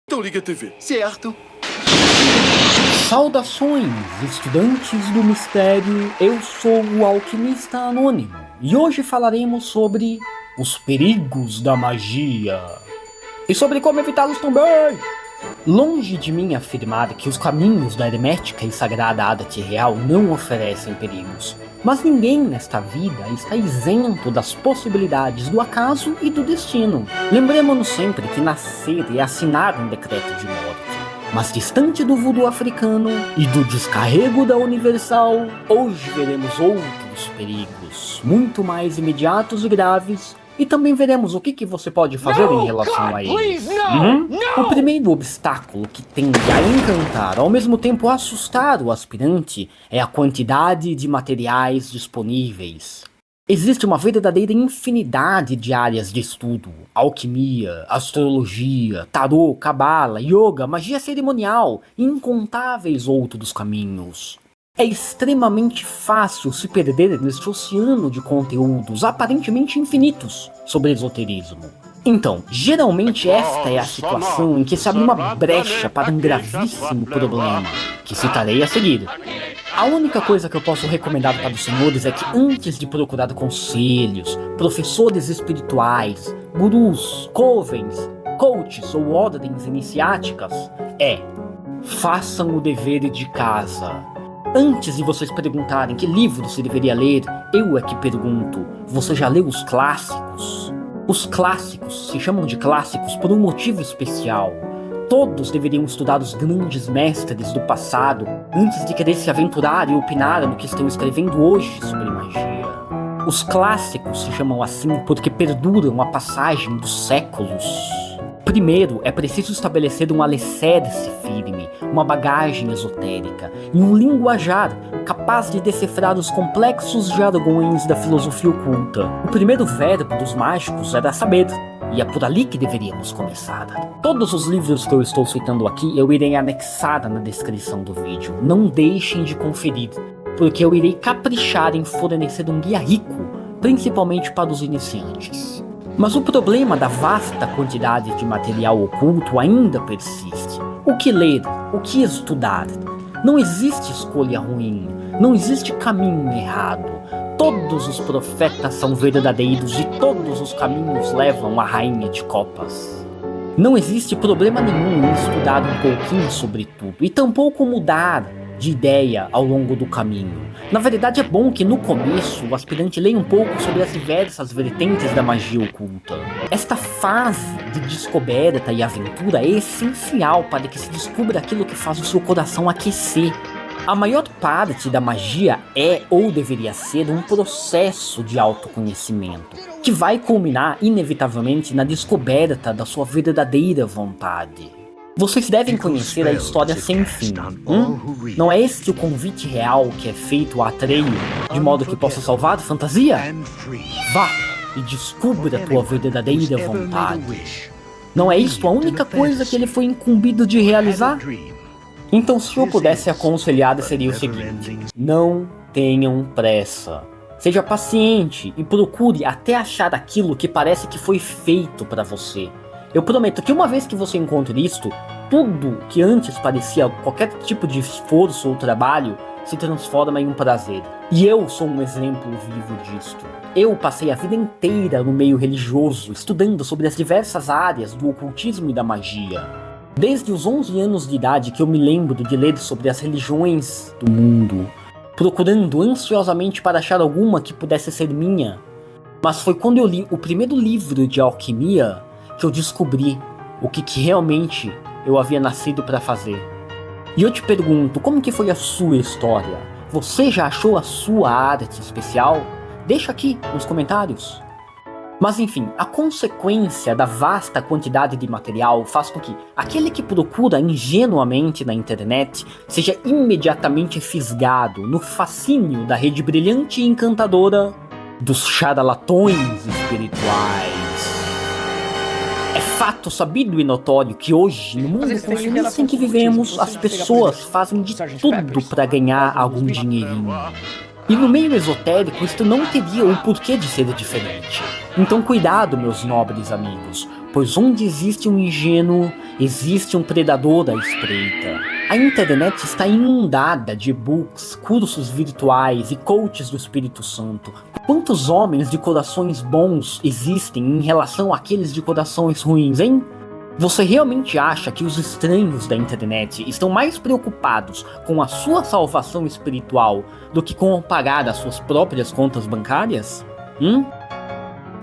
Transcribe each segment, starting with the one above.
Então liga a TV. Certo. Saudações, estudantes do mistério, eu sou o Alquimista Anônimo e hoje falaremos sobre os perigos da magia e sobre como evitá-los também. Longe de mim afirmar que os caminhos da hermética e sagrada Adat Real não oferecem perigos, mas ninguém nesta vida está isento das possibilidades do acaso e do destino. Lembremos-nos sempre que nascer é assinar um decreto de morte. Mas distante do voodoo africano e do descarrego da Universal, hoje veremos outros perigos, muito mais imediatos e graves, e também veremos o que você pode fazer em relação a eles. O primeiro obstáculo que tende a encantar, ao mesmo tempo assustar o aspirante, é a quantidade de materiais disponíveis. Existe uma verdadeira infinidade de áreas de estudo: alquimia, astrologia, tarô, cabala, yoga, magia cerimonial e incontáveis outros caminhos. É extremamente fácil se perder neste oceano de conteúdos aparentemente infinitos sobre esoterismo. Então, geralmente esta é a situação em que se abre uma brecha para um gravíssimo problema, que citarei a seguir. A única coisa que eu posso recomendar para os senhores é que antes de procurar conselhos, professores espirituais, gurus, covens, coaches ou ordens iniciáticas, façam o dever de casa. Antes de vocês perguntarem que livro se deveria ler, eu é que pergunto: você já leu os clássicos? Os clássicos se chamam de clássicos por um motivo especial. Todos deveriam estudar os grandes mestres do passado antes de querer se aventurar e opinar no que estão escrevendo hoje sobre magia. Os clássicos se chamam assim porque perduram a passagem dos séculos. Primeiro, é preciso estabelecer um alicerce firme, uma bagagem esotérica e um linguajar capaz de decifrar os complexos jargões da filosofia oculta. O primeiro verbo dos mágicos era saber, e é por ali que deveríamos começar. Todos os livros que eu estou citando aqui eu irei anexar na descrição do vídeo. Não deixem de conferir, porque eu irei caprichar em fornecer um guia rico, principalmente para os iniciantes. Mas o problema da vasta quantidade de material oculto ainda persiste. O que ler? O que estudar? Não existe escolha ruim, não existe caminho errado. Todos os profetas são verdadeiros e todos os caminhos levam à Rainha de Copas. Não existe problema nenhum em estudar um pouquinho sobre tudo e tampouco mudar de ideia ao longo do caminho. Na verdade, é bom que no começo o aspirante leia um pouco sobre as diversas vertentes da magia oculta. Esta fase de descoberta e aventura é essencial para que se descubra aquilo que faz o seu coração aquecer. A maior parte da magia é ou deveria ser um processo de autoconhecimento, que vai culminar inevitavelmente na descoberta da sua verdadeira vontade. Vocês devem conhecer a história sem fim. Não é este o convite real que é feito a Atreio, de modo que possa salvar a fantasia? Vá e descubra a tua verdadeira vontade. Não é isto a única coisa que ele foi incumbido de realizar? Então, se eu pudesse aconselhar, seria o seguinte: não tenham pressa. Seja paciente e procure até achar aquilo que parece que foi feito para você. Eu prometo que uma vez que você encontre isto, tudo que antes parecia qualquer tipo de esforço ou trabalho se transforma em um prazer. E eu sou um exemplo vivo disto. Eu passei a vida inteira no meio religioso, estudando sobre as diversas áreas do ocultismo e da magia. Desde os 11 anos de idade que eu me lembro de ler sobre as religiões do mundo, procurando ansiosamente para achar alguma que pudesse ser minha. Mas foi quando eu li o primeiro livro de alquimia que eu descobri o que realmente eu havia nascido para fazer. E eu te pergunto, como que foi a sua história? Você já achou a sua arte especial? Deixa aqui nos comentários. Mas enfim, a consequência da vasta quantidade de material faz com que aquele que procura ingenuamente na internet seja imediatamente fisgado no fascínio da rede brilhante e encantadora dos charlatões espirituais. É fato sabido e notório que hoje, no mundo consumista em que vivemos, as pessoas fazem de tudo para ganhar algum dinheirinho. E no meio esotérico isto não teria o porquê de ser diferente. Então cuidado, meus nobres amigos, pois onde existe um ingênuo, existe um predador à espreita. A internet está inundada de e-books, cursos virtuais e coaches do Espírito Santo. Quantos homens de corações bons existem em relação àqueles de corações ruins, hein? Você realmente acha que os estranhos da internet estão mais preocupados com a sua salvação espiritual do que com pagar as suas próprias contas bancárias?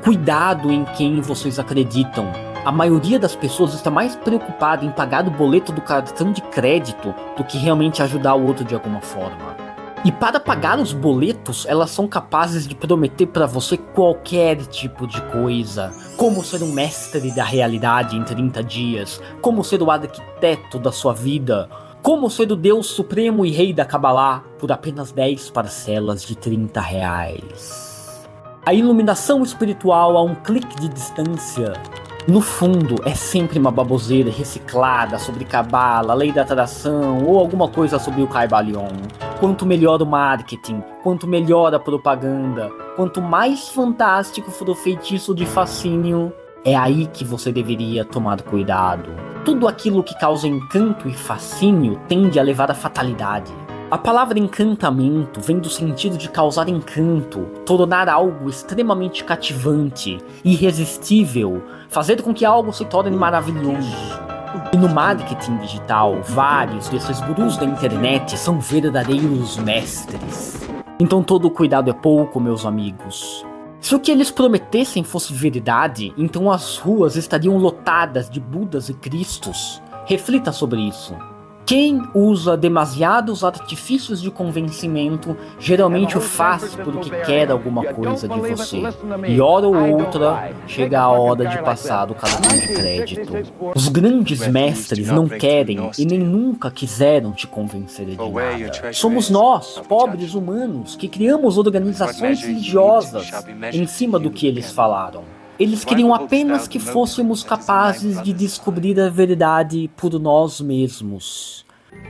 Cuidado em quem vocês acreditam. A maioria das pessoas está mais preocupada em pagar o boleto do cartão de crédito do que realmente ajudar o outro de alguma forma. E para pagar os boletos, elas são capazes de prometer para você qualquer tipo de coisa. Como ser um mestre da realidade em 30 dias. Como ser o arquiteto da sua vida. Como ser o Deus Supremo e Rei da Cabalá por apenas 10 parcelas de R$30. A iluminação espiritual a um clique de distância. No fundo, é sempre uma baboseira reciclada sobre cabala, lei da atração ou alguma coisa sobre o Caibalion. Quanto melhor o marketing, quanto melhor a propaganda, quanto mais fantástico for o feitiço de fascínio, é aí que você deveria tomar cuidado. Tudo aquilo que causa encanto e fascínio tende a levar à fatalidade. A palavra encantamento vem do sentido de causar encanto, tornar algo extremamente cativante, irresistível, fazer com que algo se torne maravilhoso. E no marketing digital, vários desses gurus da internet são verdadeiros mestres. Então todo cuidado é pouco, meus amigos. Se o que eles prometessem fosse verdade, então as ruas estariam lotadas de Budas e Cristos. Reflita sobre isso. Quem usa demasiados artifícios de convencimento geralmente o faz porque quer alguma coisa de você. E hora ou outra chega a hora de passar o cartão de crédito. Os grandes mestres não querem e nem nunca quiseram te convencer de nada. Somos nós, pobres humanos, que criamos organizações religiosas em cima do que eles falaram. Eles queriam apenas que fôssemos capazes de descobrir a verdade por nós mesmos.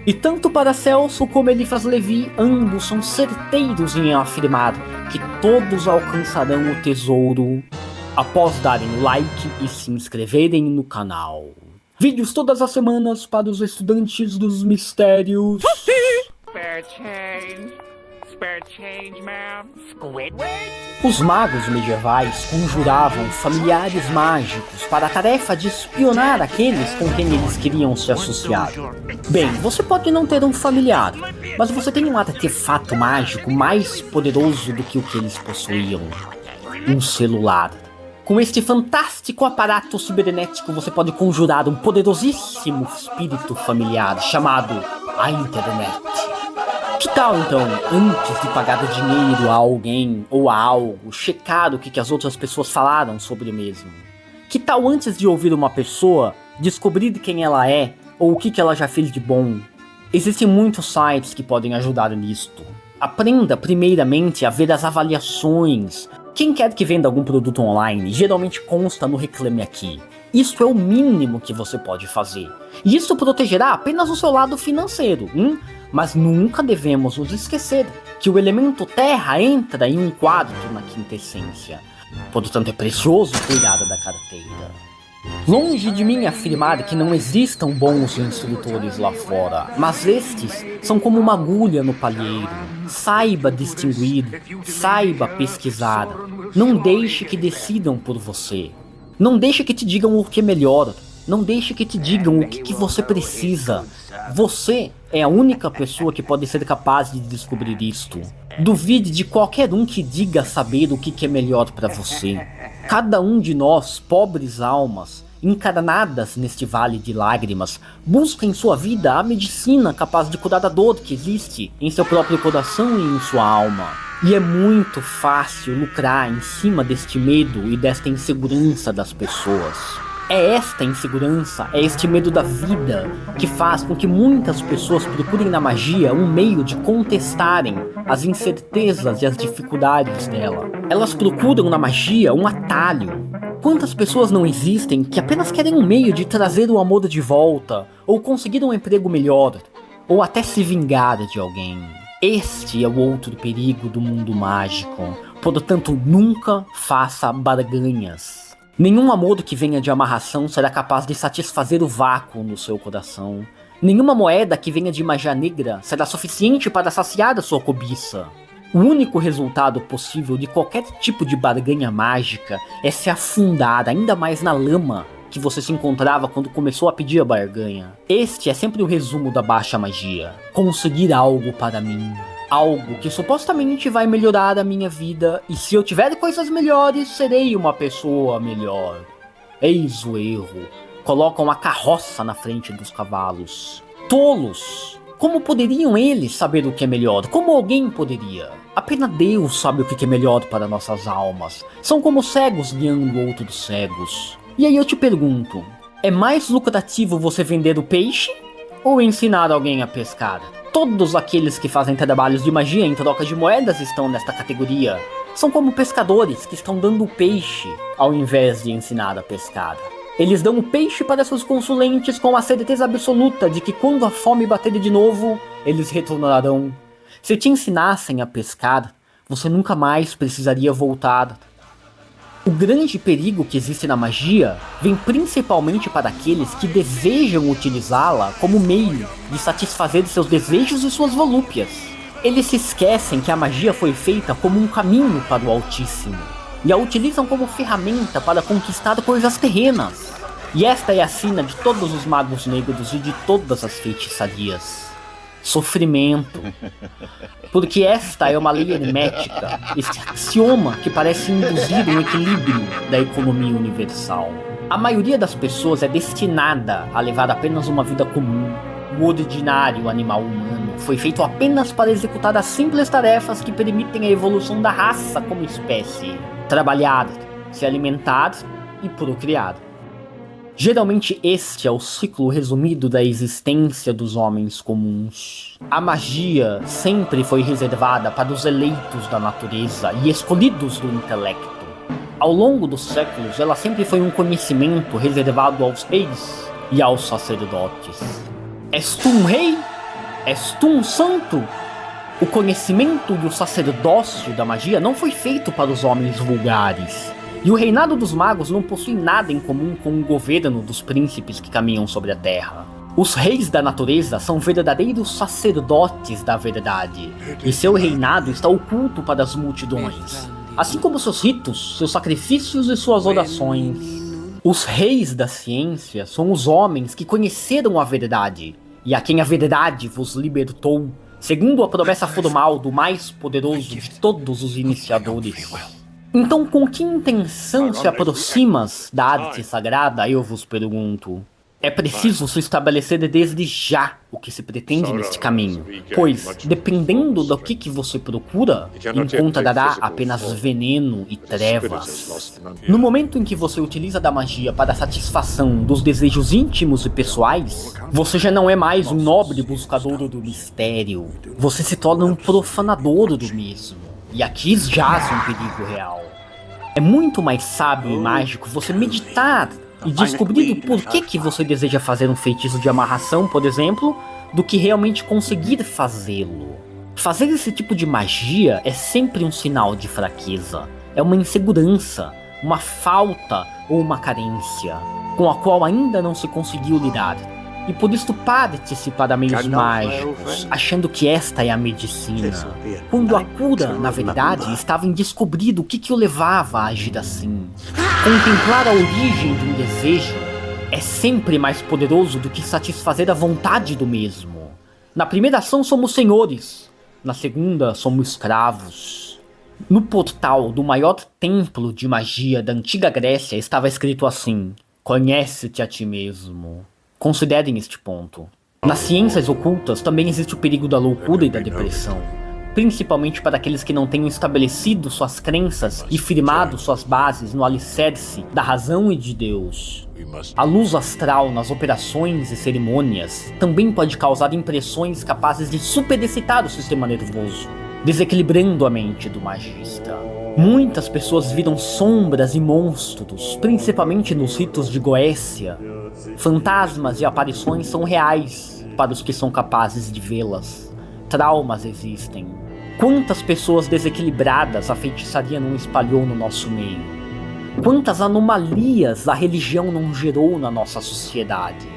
E tanto Paracelso como Eliphas Levi, ambos são certeiros em afirmar que todos alcançarão o tesouro após darem o like e se inscreverem no canal. Vídeos todas as semanas para os estudantes dos mistérios. Os magos medievais conjuravam familiares mágicos para a tarefa de espionar aqueles com quem eles queriam se associar. Bem, você pode não ter um familiar, mas você tem um artefato mágico mais poderoso do que o que eles possuíam. Um celular. Com este fantástico aparato cibernético você pode conjurar um poderosíssimo espírito familiar chamado a internet. Que tal então, antes de pagar dinheiro a alguém ou a algo, checar o que as outras pessoas falaram sobre o mesmo? Que tal antes de ouvir uma pessoa, descobrir quem ela é ou o que ela já fez de bom? Existem muitos sites que podem ajudar nisto. Aprenda primeiramente a ver as avaliações. Quem quer que venda algum produto online, geralmente consta no Reclame Aqui. Isso é o mínimo que você pode fazer. E isso protegerá apenas o seu lado financeiro, Mas nunca devemos nos esquecer que o elemento terra entra em um quadro na quinta essência. Portanto, é precioso cuidar da carteira. Longe de mim afirmar que não existam bons instrutores lá fora, mas estes são como uma agulha no palheiro. Saiba distinguir, saiba pesquisar. Não deixe que decidam por você. Não deixe que te digam o que é melhor. Não deixe que te digam o que você precisa. Você é a única pessoa que pode ser capaz de descobrir isto. Duvide de qualquer um que diga saber o que é melhor para você. Cada um de nós, pobres almas, encarnadas neste vale de lágrimas, busca em sua vida a medicina capaz de curar a dor que existe em seu próprio coração e em sua alma. E é muito fácil lucrar em cima deste medo e desta insegurança das pessoas. É esta insegurança, é este medo da vida que faz com que muitas pessoas procurem na magia um meio de contestarem as incertezas e as dificuldades dela. Elas procuram na magia um atalho. Quantas pessoas não existem que apenas querem um meio de trazer o amor de volta, ou conseguir um emprego melhor, ou até se vingar de alguém? Este é o outro perigo do mundo mágico. Portanto, nunca faça barganhas. Nenhum amor que venha de amarração será capaz de satisfazer o vácuo no seu coração. Nenhuma moeda que venha de magia negra será suficiente para saciar a sua cobiça. O único resultado possível de qualquer tipo de barganha mágica é se afundar ainda mais na lama que você se encontrava quando começou a pedir a barganha. Este é sempre o resumo da baixa magia. Conseguir algo para mim. Algo que supostamente vai melhorar a minha vida, e se eu tiver coisas melhores, serei uma pessoa melhor. Eis o erro. Colocam a carroça na frente dos cavalos. Tolos! Como poderiam eles saber o que é melhor? Como alguém poderia? Apenas Deus sabe o que é melhor para nossas almas. São como cegos guiando outros cegos. E aí eu te pergunto, é mais lucrativo você vender o peixe ou ensinar alguém a pescar? Todos aqueles que fazem trabalhos de magia em troca de moedas estão nesta categoria. São como pescadores que estão dando o peixe ao invés de ensinar a pescar. Eles dão o peixe para seus consulentes com a certeza absoluta de que quando a fome bater de novo, eles retornarão. Se te ensinassem a pescar, você nunca mais precisaria voltar. O grande perigo que existe na magia vem principalmente para aqueles que desejam utilizá-la como meio de satisfazer seus desejos e suas volúpias. Eles se esquecem que a magia foi feita como um caminho para o Altíssimo, e a utilizam como ferramenta para conquistar coisas terrenas. E esta é a sina de todos os magos negros e de todas as feitiçarias. Sofrimento. Porque esta é uma lei hermética, esse axioma que parece induzir um equilíbrio da economia universal. A maioria das pessoas é destinada a levar apenas uma vida comum. O ordinário animal humano foi feito apenas para executar as simples tarefas que permitem a evolução da raça como espécie. Trabalhar, se alimentar e procriar. Geralmente este é o ciclo resumido da existência dos homens comuns. A magia sempre foi reservada para os eleitos da natureza e escolhidos do intelecto. Ao longo dos séculos, ela sempre foi um conhecimento reservado aos reis e aos sacerdotes. És tu um rei? És tu um santo? O conhecimento e o sacerdócio da magia não foi feito para os homens vulgares. E o reinado dos magos não possui nada em comum com o governo dos príncipes que caminham sobre a terra. Os reis da natureza são verdadeiros sacerdotes da verdade, e seu reinado está oculto para as multidões, assim como seus ritos, seus sacrifícios e suas orações. Os reis da ciência são os homens que conheceram a verdade, e a quem a verdade vos libertou, segundo a promessa formal do mais poderoso de todos os iniciadores. Então, com que intenção se aproximas da arte sagrada, eu vos pergunto? É preciso se estabelecer desde já o que se pretende neste caminho, pois, dependendo do que você procura, encontrará apenas veneno e trevas. No momento em que você utiliza da magia para a satisfação dos desejos íntimos e pessoais, você já não é mais um nobre buscador do mistério, você se torna um profanador do mesmo. E aqui jaz um perigo real. É muito mais sábio e mágico você meditar e descobrir o porquê que você deseja fazer um feitiço de amarração, por exemplo, do que realmente conseguir fazê-lo. Fazer esse tipo de magia é sempre um sinal de fraqueza. É uma insegurança, uma falta ou uma carência, com a qual ainda não se conseguiu lidar. E por isso parte-se para meios mágicos, achando que esta é a medicina, quando a cura, na verdade, estava em descobrir o que o levava a agir assim. Contemplar a origem de um desejo é sempre mais poderoso do que satisfazer a vontade do mesmo. Na primeira ação somos senhores, na segunda somos escravos. No portal do maior templo de magia da antiga Grécia estava escrito assim: conhece-te a ti mesmo. Considerem este ponto. Nas ciências ocultas também existe o perigo da loucura e da depressão, principalmente para aqueles que não tenham estabelecido suas crenças e firmado suas bases no alicerce da razão e de Deus. A luz astral nas operações e cerimônias também pode causar impressões capazes de superexcitar o sistema nervoso, desequilibrando a mente do magista. Muitas pessoas viram sombras e monstros, principalmente nos ritos de Goécia. Fantasmas e aparições são reais para os que são capazes de vê-las. Traumas existem. Quantas pessoas desequilibradas a feitiçaria não espalhou no nosso meio? quantas anomalias a religião não gerou na nossa sociedade.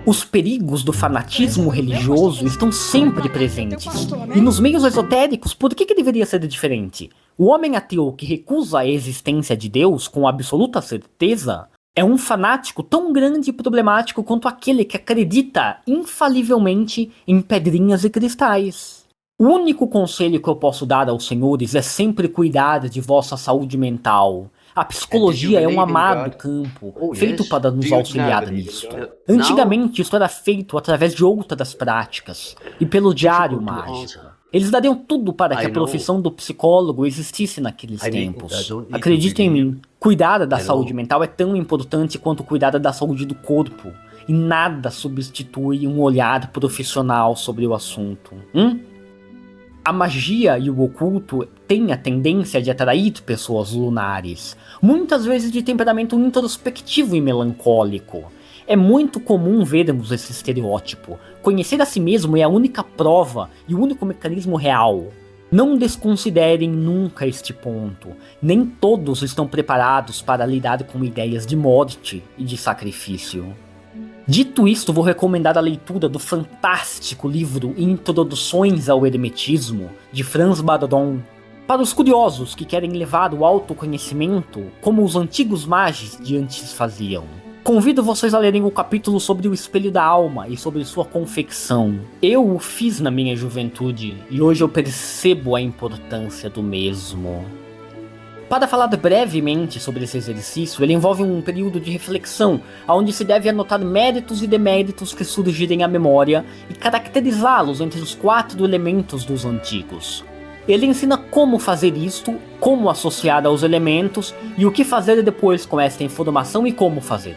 Os perigos do fanatismo religioso estão sempre presentes. E nos meios esotéricos, por que deveria ser diferente? O homem ateu que recusa a existência de Deus com absoluta certeza é um fanático tão grande e problemático quanto aquele que acredita infalivelmente em pedrinhas e cristais. O único conselho que eu posso dar aos senhores é sempre cuidar de vossa saúde mental. A psicologia é um amado campo, feito para nos auxiliar nisso. Antigamente, isso era feito através de outras práticas, e pelo diário mágico. Eles dariam tudo para que a profissão do psicólogo existisse naqueles tempos. Acreditem em mim, cuidar da saúde mental é tão importante quanto cuidar da saúde do corpo, e nada substitui um olhar profissional sobre o assunto. A magia e o oculto têm a tendência de atrair pessoas lunares, muitas vezes de temperamento introspectivo e melancólico. É muito comum vermos esse estereótipo. Conhecer a si mesmo é a única prova e o único mecanismo real. Não desconsiderem nunca este ponto. Nem todos estão preparados para lidar com ideias de morte e de sacrifício. Dito isto, vou recomendar a leitura do fantástico livro Introduções ao Hermetismo, de Franz Bardon, para os curiosos que querem levar o autoconhecimento como os antigos magos de antes faziam. Convido vocês a lerem o capítulo sobre o espelho da alma e sobre sua confecção. Eu o fiz na minha juventude e hoje eu percebo a importância do mesmo. Para falar brevemente sobre esse exercício, ele envolve um período de reflexão, onde se deve anotar méritos e deméritos que surgirem à memória e caracterizá-los entre os 4 elementos dos antigos. Ele ensina como fazer isto, como associar aos elementos e o que fazer depois com esta informação e como fazer.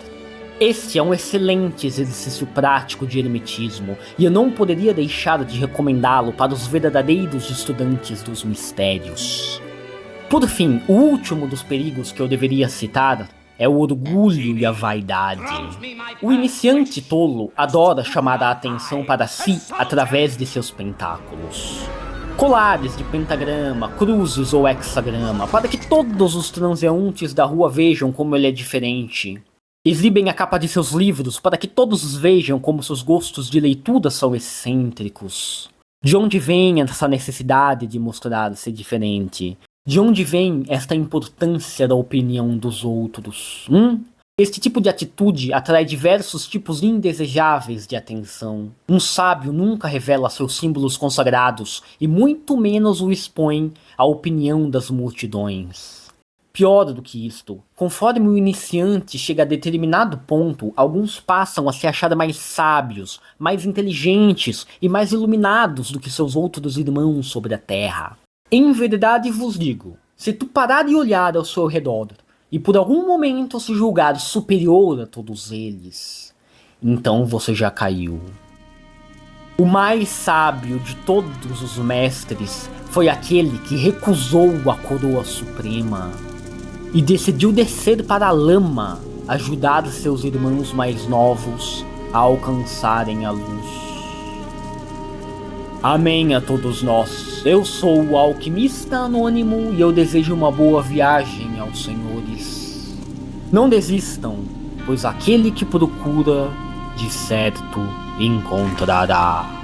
Este é um excelente exercício prático de hermetismo e eu não poderia deixar de recomendá-lo para os verdadeiros estudantes dos mistérios. Por fim, o último dos perigos que eu deveria citar é o orgulho e a vaidade. O iniciante tolo adora chamar a atenção para si através de seus pentáculos. Colares de pentagrama, cruzes ou hexagrama, para que todos os transeuntes da rua vejam como ele é diferente. Exibem a capa de seus livros para que todos vejam como seus gostos de leitura são excêntricos. De onde vem essa necessidade de mostrar-se diferente? De onde vem esta importância da opinião dos outros? Este tipo de atitude atrai diversos tipos indesejáveis de atenção. Um sábio nunca revela seus símbolos consagrados e muito menos o expõe à opinião das multidões. Pior do que isto, conforme o iniciante chega a determinado ponto, alguns passam a se achar mais sábios, mais inteligentes e mais iluminados do que seus outros irmãos sobre a terra. Em verdade vos digo, se tu parar e olhar ao seu redor, e por algum momento se julgar superior a todos eles, então você já caiu. O mais sábio de todos os mestres foi aquele que recusou a coroa suprema e decidiu descer para a lama, ajudar seus irmãos mais novos a alcançarem a luz. Amém a todos nós. Eu sou o Alquimista Anônimo e eu desejo uma boa viagem aos senhores. Não desistam, pois aquele que procura, de certo encontrará.